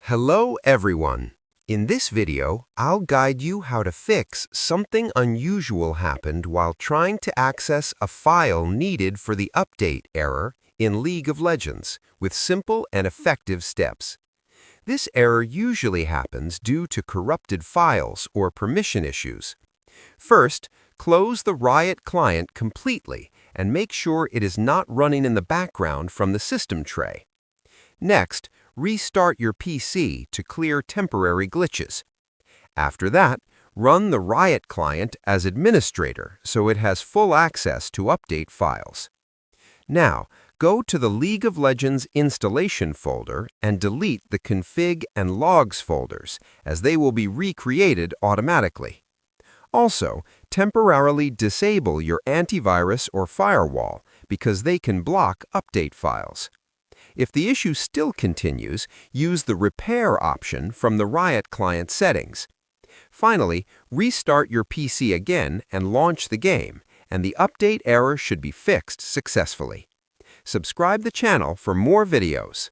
Hello everyone. In this video, I'll guide you how to fix something unusual happened while trying to access a file needed for the update error in League of Legends with simple and effective steps. This error usually happens due to corrupted files or permission issues. First, close the Riot client completely and make sure it is not running in the background from the system tray. Next, restart your PC to clear temporary glitches. After that, run the Riot client as administrator so it has full access to update files. Now, go to the League of Legends installation folder and delete the config and logs folders, as they will be recreated automatically. Also, temporarily disable your antivirus or firewall because they can block update files. If the issue still continues, use the Repair option from the Riot client settings. Finally, restart your PC again and launch the game, and the update error should be fixed successfully. Subscribe the channel for more videos.